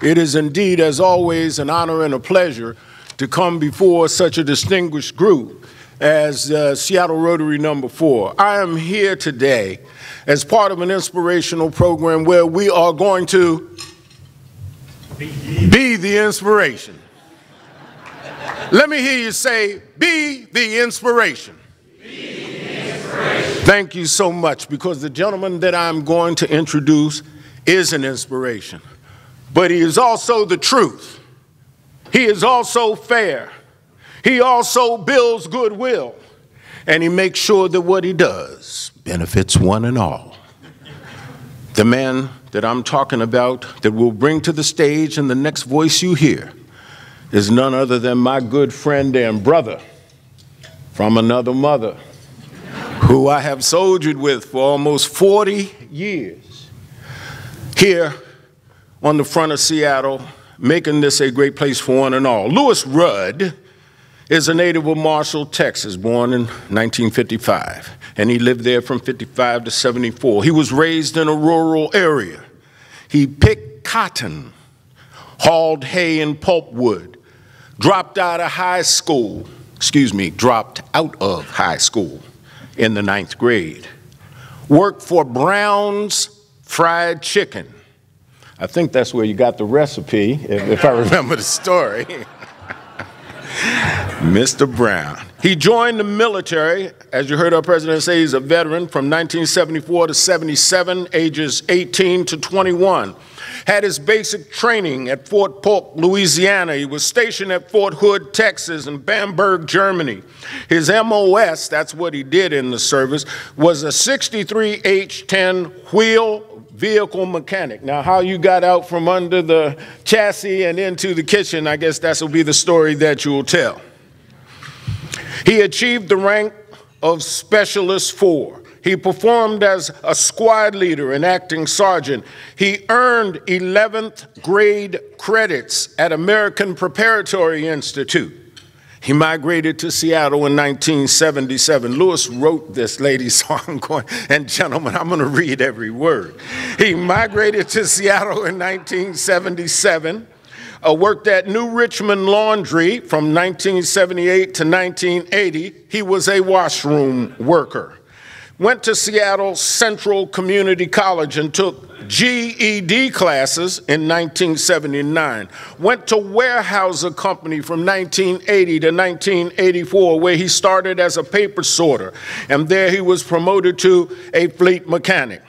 It is indeed, as always, an honor and a pleasure to come before such a distinguished group as Seattle Rotary number 4. I am here today as part of an inspirational program where we are going to be the inspiration. Let me hear you say, be the inspiration. Be the inspiration. Thank you so much, because the gentleman that I'm going to introduce is an inspiration. But he is also the truth. He is also fair. He also builds goodwill. And he makes sure that what he does benefits one and all. The man that I'm talking about that we'll bring to the stage and the next voice you hear is none other than my good friend and brother from another mother, who I have soldiered with for almost 40 years. Here on the front of Seattle, making this a great place for one and all. Louis Rudd is a native of Marshall, Texas, born in 1955, and he lived there from 55 to 74. He was raised in a rural area. He picked cotton, hauled hay and pulpwood, dropped out of high school in the 9th grade, worked for Brown's Fried Chicken. I think that's where you got the recipe, if I remember the story. Mr. Brown. He joined the military, as you heard our president say, he's a veteran from 1974 to 77, ages 18 to 21. Had his basic training at Fort Polk, Louisiana. He was stationed at Fort Hood, Texas, and Bamberg, Germany. His MOS, that's what he did in the service, was a 63 H10 wheel vehicle mechanic. Now, how you got out from under the chassis and into the kitchen, I guess that will be the story that you will tell. He achieved the rank of Specialist 4. He performed as a squad leader and acting sergeant. He earned 11th grade credits at American Preparatory Institute. He migrated to Seattle in 1977. Louis wrote this, ladies, so and gentlemen, I'm going to read every word. He migrated to Seattle in 1977, worked at New Richmond Laundry from 1978 to 1980. He was a washroom worker. Went to Seattle Central Community College and took GED classes in 1979. Went to Weyerhaeuser Company from 1980 to 1984, where he started as a paper sorter, and there he was promoted to a fleet mechanic.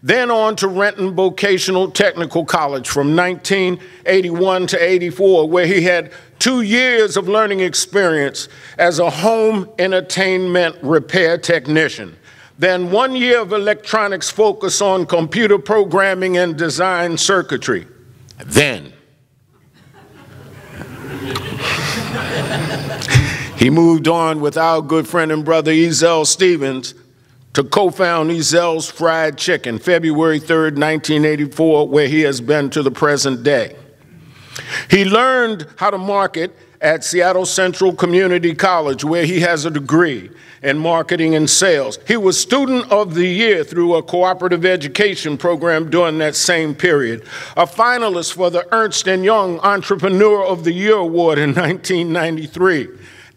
Then on to Renton Vocational Technical College from 1981 to 84, where he had 2 years of learning experience as a home entertainment repair technician. Then 1 year of electronics focus on computer programming and design circuitry. Then he moved on with our good friend and brother Ezell Stevens to co-found Ezell's Fried Chicken, February 3rd, 1984, where he has been to the present day. He learned how to market at Seattle Central Community College, where he has a degree in marketing and sales. He was Student of the Year through a cooperative education program during that same period, a finalist for the Ernst & Young Entrepreneur of the Year Award in 1993,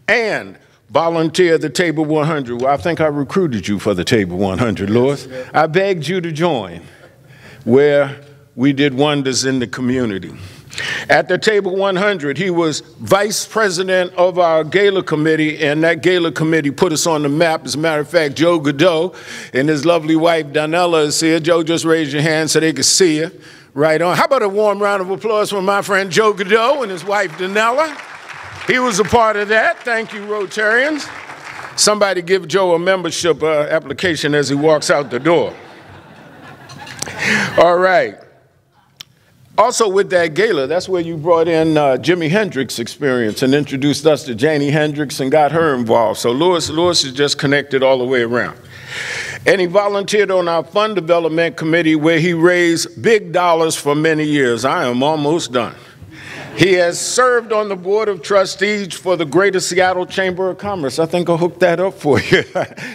and volunteer at the Table 100. Well, I think I recruited you for the Table 100, Louis. I begged you to join, where we did wonders in the community. At the Table 100, he was vice president of our gala committee, and that gala committee put us on the map. As a matter of fact, Joe Godot and his lovely wife, Donella, is here. Joe, just raise your hand so they can see you. Right on. How about a warm round of applause for my friend Joe Godot and his wife, Donella? He was a part of that. Thank you, Rotarians. Somebody give Joe a membership application as he walks out the door. All right. Also with that gala, that's where you brought in Jimi Hendrix experience and introduced us to Janie Hendrix and got her involved. So Louis is just connected all the way around. And he volunteered on our fund development committee, where he raised big dollars for many years. I am almost done. He has served on the board of trustees for the Greater Seattle Chamber of Commerce. I think I'll hook that up for you.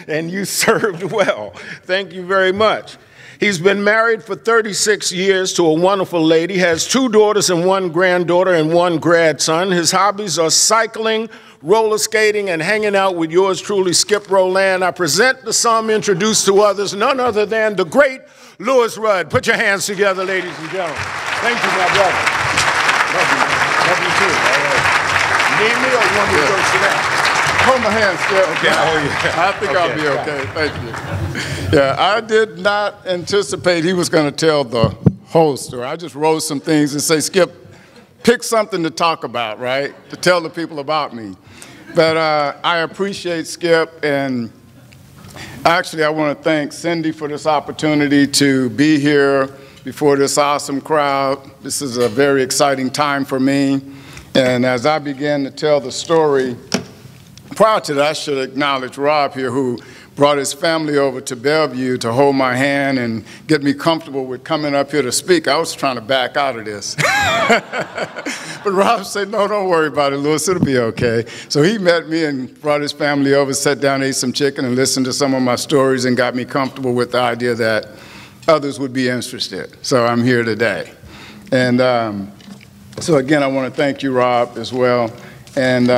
And you served well. Thank you very much. He's been married for 36 years to a wonderful lady, has 2 daughters and 1 granddaughter and 1 grandson. His hobbies are cycling, roller skating, and hanging out with yours truly, Skip Rowland. I present to some, introduce to others, none other than the great Louis Rudd. Put your hands together, ladies and gentlemen. Thank you, my brother. Love you, man. Love you too. All right. Need me or you want me to go sit down? Hold my hand, Skip. Okay. Oh, yeah. I think I'll be okay. Thank you. Yeah, I did not anticipate he was going to tell the whole story. I just wrote some things and say, Skip, pick something to talk about, right? To tell the people about me. But I appreciate Skip, and actually I want to thank Cindy for this opportunity to be here before this awesome crowd. This is a very exciting time for me. And as I began to tell the story, prior to that, I should acknowledge Rob here, who brought his family over to Bellevue to hold my hand and get me comfortable with coming up here to speak. I was trying to back out of this. But Rob said, no, don't worry about it, Louis, it'll be okay. So he met me and brought his family over, sat down, ate some chicken, and listened to some of my stories and got me comfortable with the idea that others would be interested. So I'm here today. And so again, I want to thank you, Rob, as well. And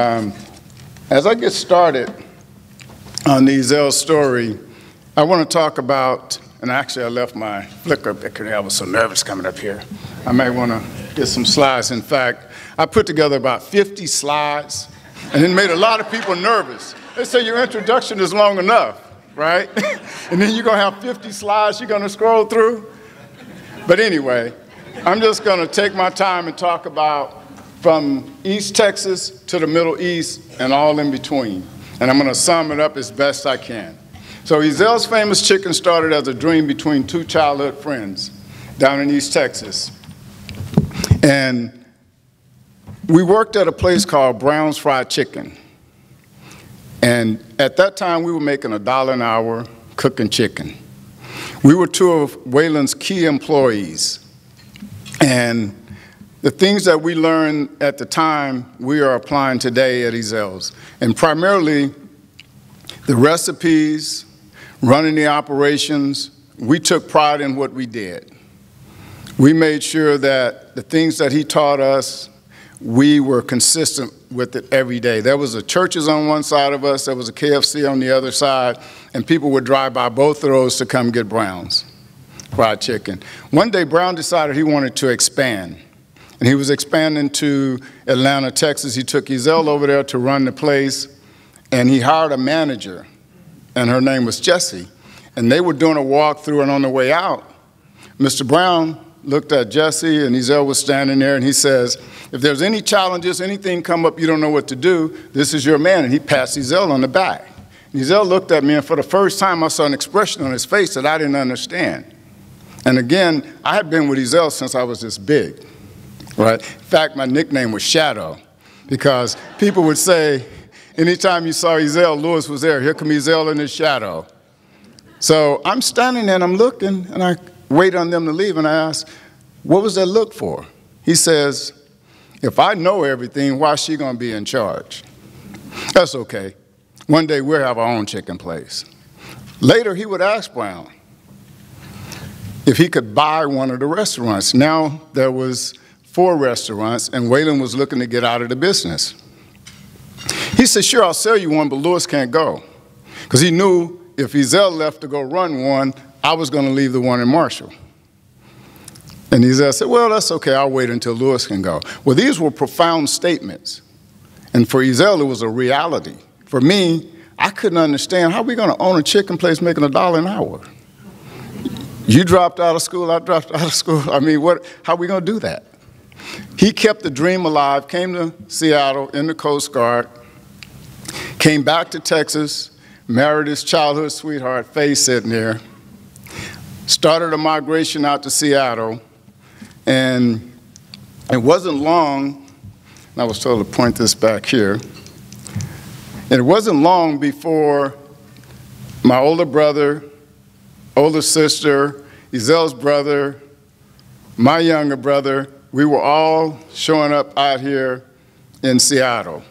as I get started on the Ezell story, I want to talk about, and actually I left my flicker back here. I was so nervous coming up here. I might want to get some slides. In fact, I put together about 50 slides, and it made a lot of people nervous. They say your introduction is long enough, right? And then you're going to have 50 slides you're going to scroll through. But anyway, I'm just going to take my time and talk about from East Texas to the Middle East and all in between. And I'm going to sum it up as best I can. So Ezell's Famous Chicken started as a dream between 2 childhood friends down in East Texas. And we worked at a place called Brown's Fried Chicken. And at that time, we were making $1 an hour cooking chicken. We were 2 of Waylon's key employees. And the things that we learned at the time, we are applying today at Ezell's. And primarily, the recipes, running the operations, we took pride in what we did. We made sure that the things that he taught us, we were consistent with it every day. There was a Church's on one side of us, there was a KFC on the other side, and people would drive by both of those to come get Brown's Fried Chicken. One day, Brown decided he wanted to expand. And he was expanding to Atlanta, Texas. He took Ezell over there to run the place, and he hired a manager, and her name was Jessie. And they were doing a walkthrough, and on the way out, Mr. Brown looked at Jessie, and Ezell was standing there, and he says, if there's any challenges, anything come up you don't know what to do, this is your man. And he passed Ezell on the back. And Ezell looked at me, and for the first time, I saw an expression on his face that I didn't understand. And again, I had been with Ezell since I was this big. Right? In fact, my nickname was Shadow, because people would say, anytime you saw Ezell, Louis was there. Here come Ezell in his shadow. So I'm standing there and I'm looking, and I wait on them to leave, and I ask, what was that look for? He says, if I know everything, why is she going to be in charge? That's okay. One day we'll have our own chicken place. Later, he would ask Brown if he could buy one of the restaurants. Now there was 4 restaurants, and Waylon was looking to get out of the business. He said, sure, I'll sell you one, but Louis can't go. Because he knew if Ezell left to go run one, I was going to leave the one in Marshall. And Ezell said, well, that's okay, I'll wait until Louis can go. Well, these were profound statements. And for Ezell, it was a reality. For me, I couldn't understand, how are we going to own a chicken place making $1 an hour? You dropped out of school, I dropped out of school. I mean, how are we going to do that? He kept the dream alive, came to Seattle in the Coast Guard, came back to Texas, married his childhood sweetheart, Faye, sitting there, started a migration out to Seattle, and it wasn't long, and I was told to point this back here, and it wasn't long before my older brother, older sister, Ezell's brother, my younger brother, we were all showing up out here in Seattle.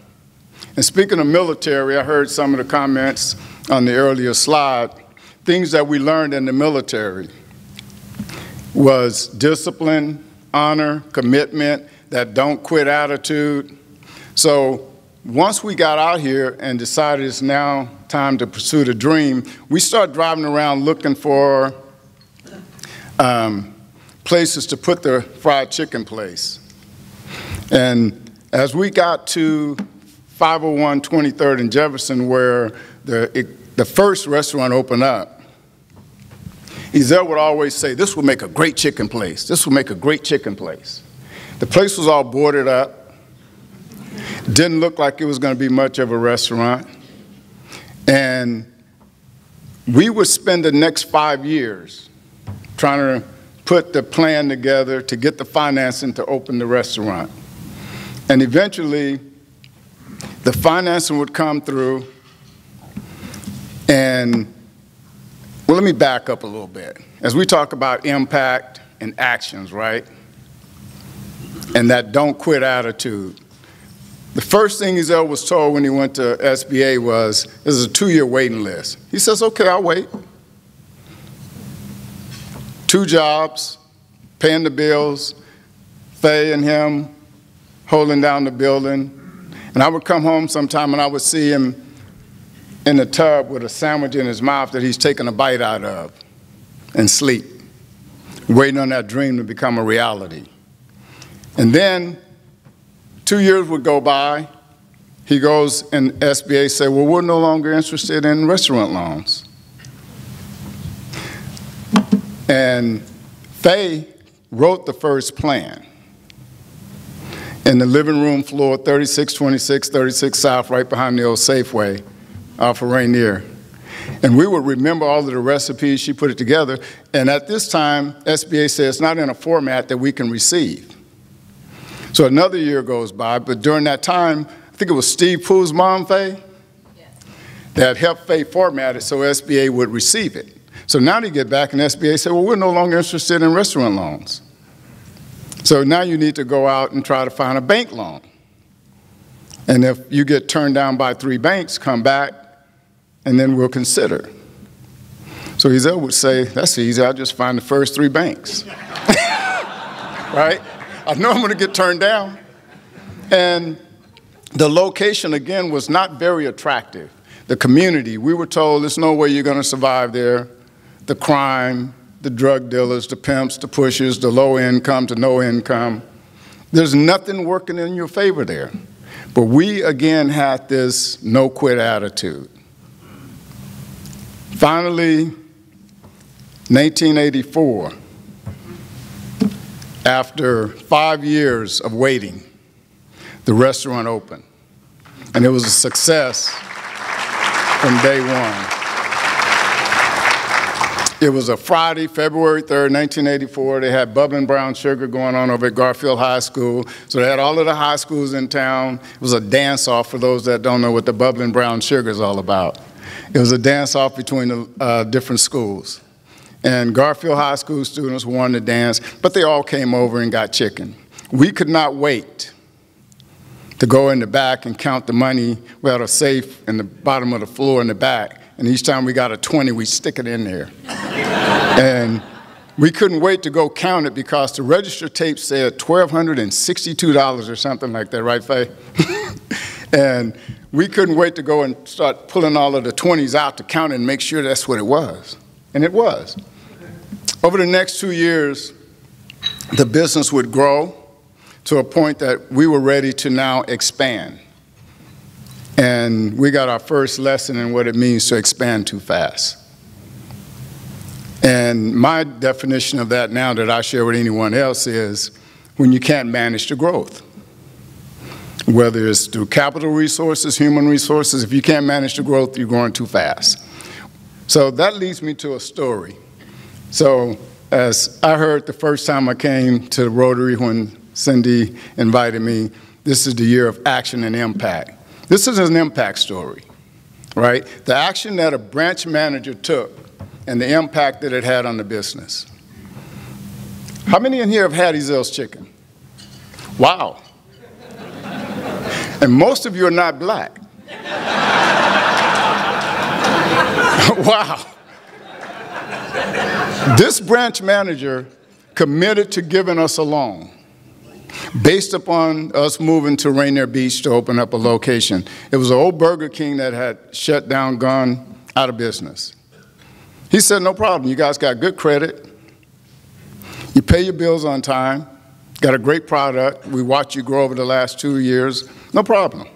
And speaking of military, I heard some of the comments on the earlier slide, things that we learned in the military. was discipline, honor, commitment, that don't quit attitude. So once we got out here and decided it's now time to pursue the dream, we started driving around looking for places to put the fried chicken place. And as we got to 501 23rd and Jefferson, where the first restaurant opened up, Ezell would always say, this will make a great chicken place. This will make a great chicken place. The place was all boarded up. Didn't look like it was going to be much of a restaurant. And we would spend the next 5 years trying to put the plan together to get the financing to open the restaurant. And eventually, the financing would come through. And, well, let me back up a little bit. As we talk about impact and actions, right? And that don't quit attitude. The first thing Ezell was told when he went to SBA was, this is a 2-year waiting list. He says, okay, I'll wait. 2 jobs, paying the bills, Faye and him holding down the building. And I would come home sometime and I would see him in the tub with a sandwich in his mouth that he's taking a bite out of and sleep, waiting on that dream to become a reality. And then 2 years would go by. He goes and SBA say, well, we're no longer interested in restaurant loans. And Faye wrote the first plan in the living room floor, 3626, 36 South, right behind the old Safeway off of Rainier. And we would remember all of the recipes. She put it together. And at this time, SBA said it's not in a format that we can receive. So another year goes by, but during that time, I think it was Steve Pooh's mom, Faye, that helped Faye format it so SBA would receive it. So now they get back and SBA said, well, we're no longer interested in restaurant loans. So now you need to go out and try to find a bank loan. And if you get turned down by 3 banks, come back, and then we'll consider. So Ezell would say, that's easy, I'll just find the first 3 banks. Right? I know I'm going to get turned down. And the location, again, was not very attractive. The community, we were told there's no way you're going to survive there. The crime, the drug dealers, the pimps, the pushers, the low income to no income. There's nothing working in your favor there. But we, again, had this no quit attitude. Finally, 1984, after 5 years of waiting, the restaurant opened. And it was a success from day one. It was a Friday, February 3rd, 1984. They had bubbling brown sugar going on over at Garfield High School. So they had all of the high schools in town. It was a dance-off for those that don't know what the bubbling brown sugar is all about. It was a dance-off between the different schools. And Garfield High School students wanted to dance, but they all came over and got chicken. We could not wait to go in the back and count the money. We had a safe in the bottom of the floor in the back, and each time we got a 20, we stick it in there. And we couldn't wait to go count it because the register tape said $1,262 or something like that, right, Faye? And we couldn't wait to go and start pulling all of the 20s out to count it and make sure that's what it was. And it was. Over the next 2 years, the business would grow to a point that we were ready to now expand. And we got our first lesson in what it means to expand too fast. And my definition of that now that I share with anyone else is when you can't manage the growth. Whether it's through capital resources, human resources, if you can't manage the growth, you're growing too fast. So that leads me to a story. So as I heard the first time I came to Rotary when Cindy invited me, this is the year of action and impact. This is an impact story, right? The action that a branch manager took and the impact that it had on the business. How many in here have had Ezell's chicken? Wow. And most of you are not black. Wow. This branch manager committed to giving us a loan based upon us moving to Rainier Beach to open up a location. It was an old Burger King that had shut down, gone out of business. He said, no problem, you guys got good credit, you pay your bills on time, got a great product, we watched you grow over the last 2 years, no problem.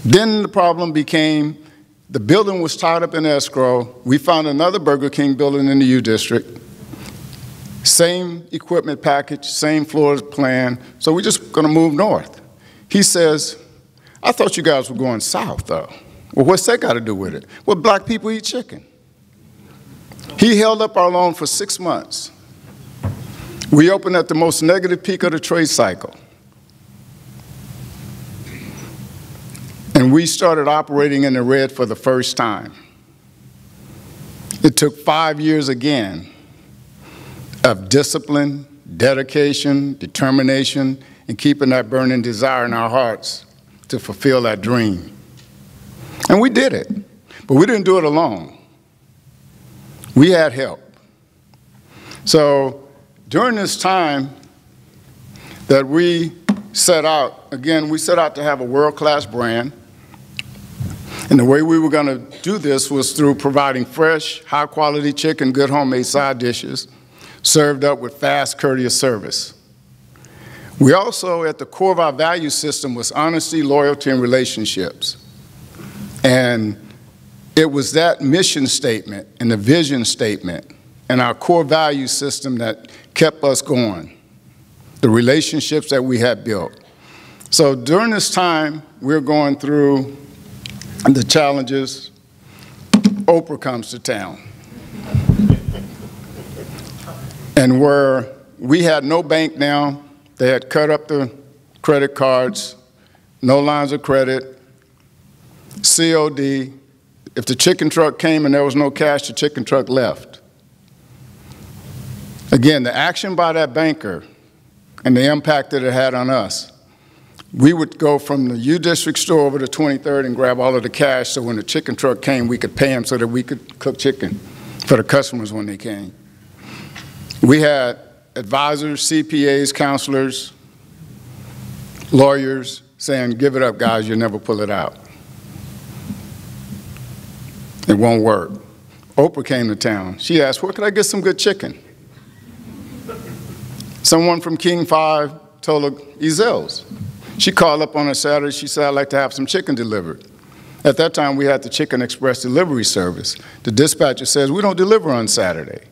Then the problem became the building was tied up in escrow. We found another Burger King building in the U District. Same equipment package, same floor plan, so we're just going to move north. He says, I thought you guys were going south, though. Well, what's that got to do with it? Well, black people eat chicken. He held up our loan for 6 months. We opened at the most negative peak of the trade cycle. And we started operating in the red for the first time. It took 5 years again of discipline, dedication, determination, and keeping that burning desire in our hearts to fulfill that dream. And we did it, but we didn't do it alone. We had help. So during this time that we set out, again, we set out to have a world-class brand. And the way we were going to do this was through providing fresh, high-quality chicken, good homemade side dishes, served up with fast, courteous service. We also, at the core of our value system, was honesty, loyalty, and relationships. And it was that mission statement and the vision statement and our core value system that kept us going, the relationships that we had built. So during this time, we're going through the challenges. Oprah comes to town. And where we had no bank now, they had cut up the credit cards, no lines of credit, COD. If the chicken truck came and there was no cash, the chicken truck left. Again, the action by that banker and the impact that it had on us, we would go from the U District store over to 23rd and grab all of the cash so when the chicken truck came, we could pay them so that we could cook chicken for the customers when they came. We had advisors, CPAs, counselors, lawyers saying, give it up, guys, you'll never pull it out. It won't work. Oprah came to town. She asked, where could I get some good chicken? Someone from King 5 told her, Ezell's. She called up on a Saturday. She said, I'd like to have some chicken delivered. At that time, we had the Chicken Express delivery service. The dispatcher says, we don't deliver on Saturday.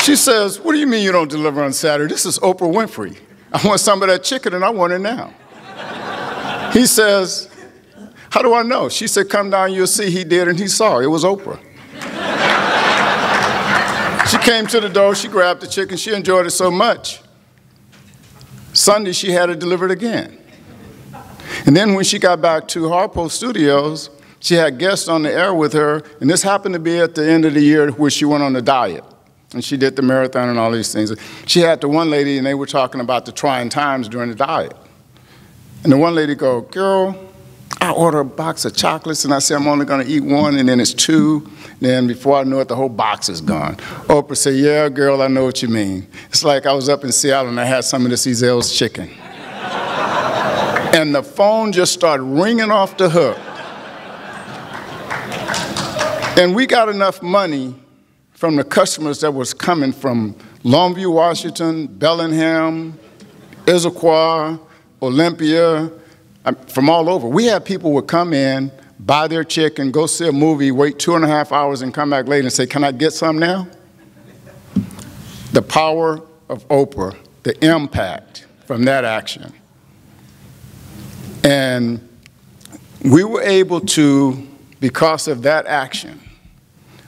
She says, what do you mean you don't deliver on Saturday? This is Oprah Winfrey. I want some of that chicken and I want it now. He says, how do I know? She said, come down, you'll see. He did, and he saw. It was Oprah. She came to the door, she grabbed the chicken, she enjoyed it so much. Sunday, she had it delivered again. And then when she got back to Harpo Studios, she had guests on the air with her, and this happened to be at the end of the year where she went on the diet. And she did the marathon and all these things. She had the one lady, and they were talking about the trying times during the diet. And the one lady go, girl, I order a box of chocolates, and I say I'm only going to eat one, and then it's two. Then before I know it, the whole box is gone. Oprah said, yeah, girl, I know what you mean. It's like I was up in Seattle, and I had some of this Ezell's chicken. And the phone just started ringing off the hook. And we got enough money from the customers that was coming from Longview, Washington, Bellingham, Issaquah, Olympia, from all over. We had people would come in, buy their chicken, go see a movie, wait 2.5 hours, and come back later and say, can I get some now? The power of Oprah, the impact from that action. And we were able to, because of that action,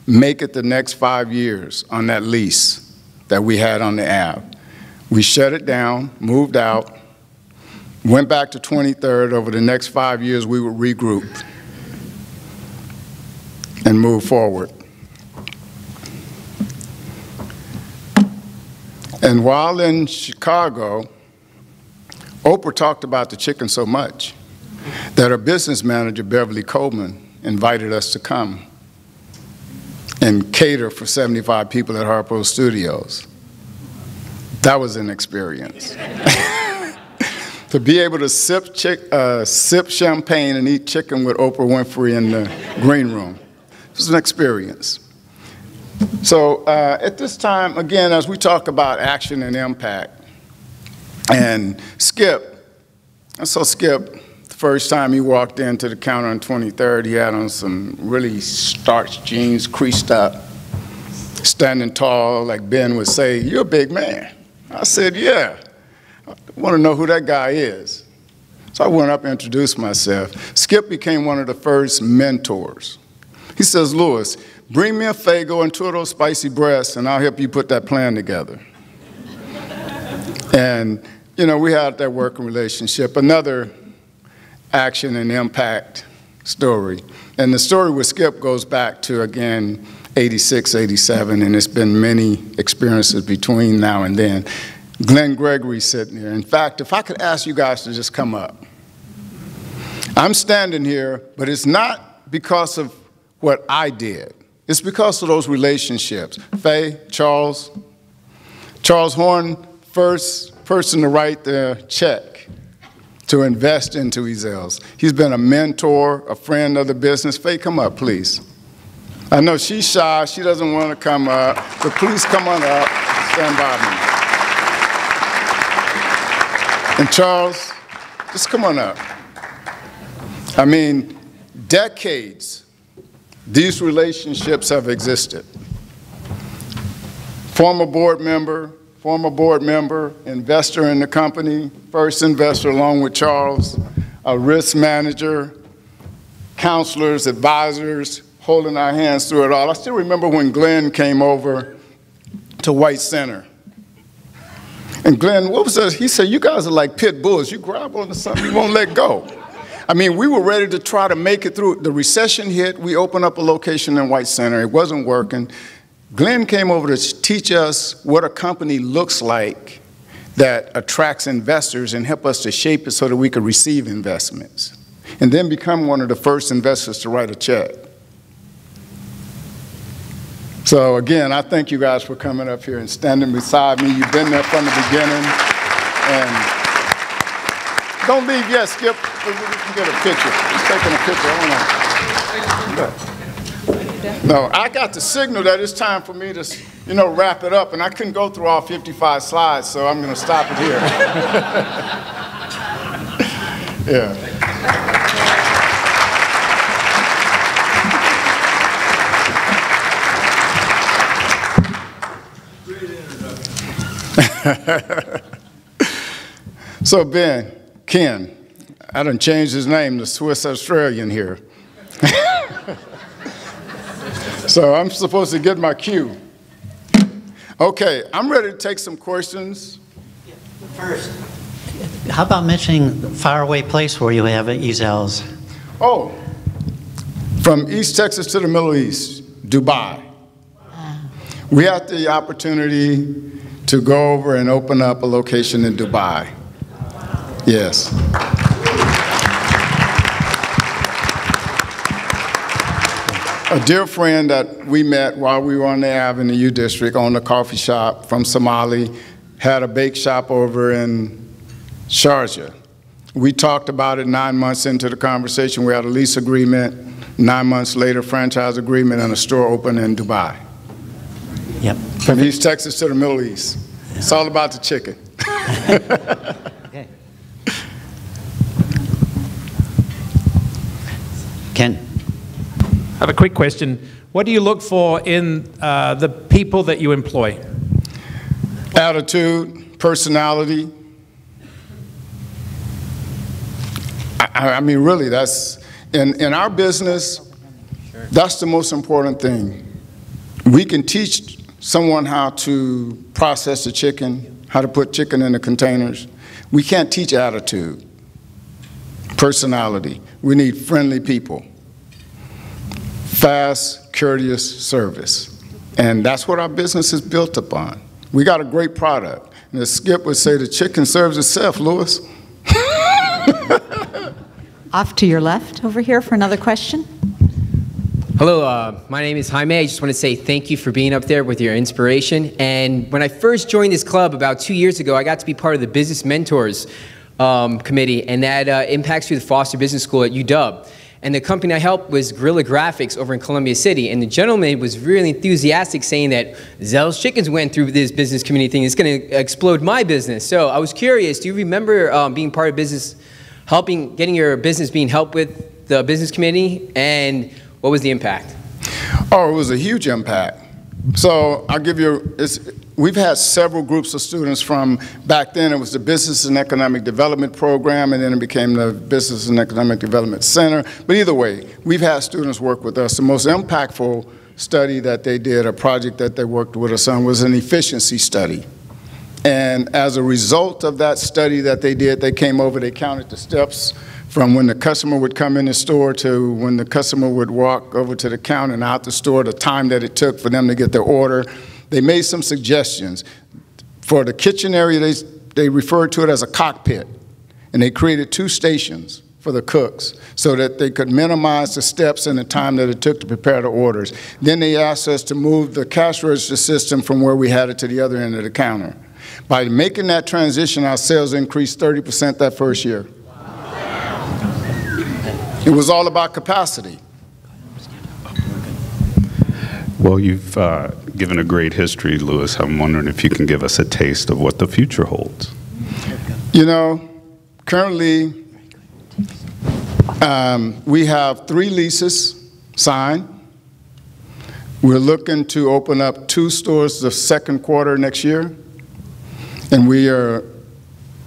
make it the next 5 years on that lease that we had on the Ave. We shut it down, moved out, went back to 23rd. Over the next 5 years, we would regroup and move forward. And while in Chicago, Oprah talked about the chicken so much that her business manager, Beverly Coleman, invited us to come and cater for 75 people at Harpo Studios. That was an experience. To be able to sip champagne and eat chicken with Oprah Winfrey in the green room. It was an experience. So at this time, again, as we talk about action and impact, and Skip, I saw Skip the first time he walked into the counter on 23rd. He had on some really starched jeans, creased up, standing tall, like Ben would say, "You're a big man." I said, "Yeah, I want to know who that guy is." So I went up and introduced myself. Skip became one of the first mentors. He says, "Lewis, bring me a Faygo and 2 of those spicy breasts, and I'll help you put that plan together." And, you know, we had that working relationship. Another action and impact story. And the story with Skip goes back to, again, 86, 87, and it's been many experiences between now and then. Glenn Gregory sitting here. In fact, if I could ask you guys to just come up. I'm standing here, but it's not because of what I did. It's because of those relationships. Faye, Charles Horn, first person to write the check to invest into Ezell's. He's been a mentor, a friend of the business. Faye, come up, please. I know she's shy, she doesn't want to come up, but please come on up, stand by me. And Charles, just come on up. I mean, decades, these relationships have existed. Former board member, investor in the company, first investor along with Charles, a risk manager, counselors, advisors, holding our hands through it all. I still remember when Glenn came over to White Center. And Glenn, what was that? He said, "You guys are like pit bulls. You grab onto something, you won't let go." I mean, we were ready to try to make it through. The recession hit. We opened up a location in White Center. It wasn't working. Glenn came over to teach us what a company looks like that attracts investors and help us to shape it so that we could receive investments. And then become one of the first investors to write a check. So again, I thank you guys for coming up here and standing beside me. You've been there from the beginning. And don't leave yet, Skip. We can get a picture. He's taking a picture. No, I got the signal that it's time for me to, you know, wrap it up, and I couldn't go through all 55 slides, so I'm going to stop it here. Yeah. So Ken, I done changed his name to Swiss Australian here. So I'm supposed to get my cue. Okay, I'm ready to take some questions. First, how about mentioning the faraway place where you have Ezell's? Oh, from East Texas to the Middle East, Dubai. We had the opportunity to go over and open up a location in Dubai. Yes. A dear friend that we met while we were on the Ave in the U District owned a coffee shop from Somali, had a bake shop over in Sharjah. We talked about it 9 months into the conversation. We had a lease agreement. 9 months later, franchise agreement, and a store opened in Dubai. Yep. From East Texas to the Middle East. It's all about the chicken. Okay. Ken. I have a quick question. What do you look for in the people that you employ? Attitude, personality. I mean, really, that's, in our business, that's the most important thing. We can teach someone how to process the chicken, how to put chicken in the containers. We can't teach attitude, personality. We need friendly people. Fast, courteous service. And that's what our business is built upon. We got a great product. And as Skip would say, the chicken serves itself, Lewis. Off to your left over here for another question. Hello, my name is Jaime. I just want to say thank you for being up there with your inspiration. And when I first joined this club about 2 years ago, I got to be part of the Business Mentors Committee, and that impacts through the Foster Business School at UW. And the company I helped was Guerrilla Graphics over in Columbia City. And the gentleman was really enthusiastic, saying that Zell's Chickens went through this business community thing. It's going to explode my business. So I was curious, do you remember being part of business, getting your business being helped with the business committee? And what was the impact? Oh, it was a huge impact. So I'll give you, we've had several groups of students from, back then it was the Business and Economic Development Program, and then it became the Business and Economic Development Center. But either way, we've had students work with us. The most impactful study that they did, a project that they worked with us on, was an efficiency study. And as a result of that study that they did, they came over, they counted the steps from when the customer would come in the store to when the customer would walk over to the counter and out the store, the time that it took for them to get their order. They made some suggestions. For the kitchen area, they referred to it as a cockpit, and they created 2 stations for the cooks so that they could minimize the steps and the time that it took to prepare the orders. Then they asked us to move the cash register system from where we had it to the other end of the counter. By making that transition, our sales increased 30% that first year. It was all about capacity. Well, you've given a great history, Louis. I'm wondering if you can give us a taste of what the future holds. You know, currently we have 3 leases signed. We're looking to open up 2 stores the second quarter next year. And we are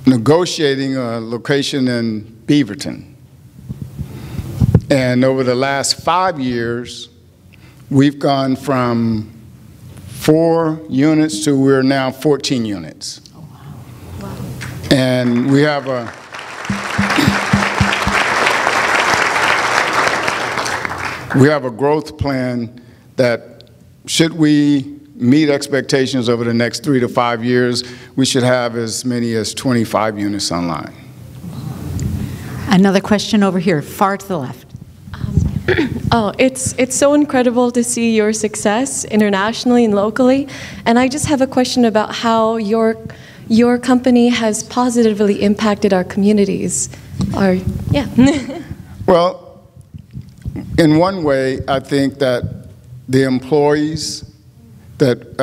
negotiating a location in Beaverton. And over the last 5 years, we've gone from 4 units to we're now 14 units. Oh, wow. Wow. And we have a growth plan that, should we meet expectations over the next 3 to 5 years, we should have as many as 25 units online. Another question over here, far to the left. Oh, it's so incredible to see your success internationally and locally. And I just have a question about how your company has positively impacted our communities. Yeah. Well, in one way, I think that the employees that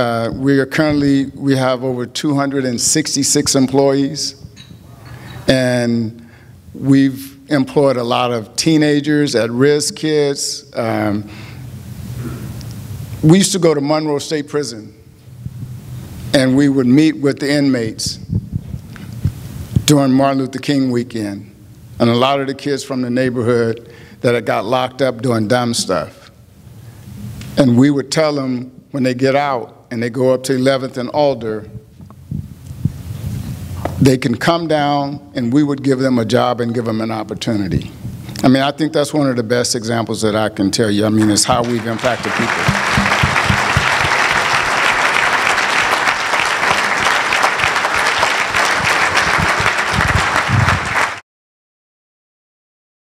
we have over 266 employees, and we've employed a lot of teenagers, at-risk kids. We used to go to Monroe State Prison, and we would meet with the inmates during Martin Luther King weekend. And a lot of the kids from the neighborhood that had got locked up doing dumb stuff. And we would tell them when they get out and they go up to 11th and Alder, they can come down and we would give them a job and give them an opportunity. I mean, I think that's one of the best examples that I can tell you. I mean, it's how we've impacted people.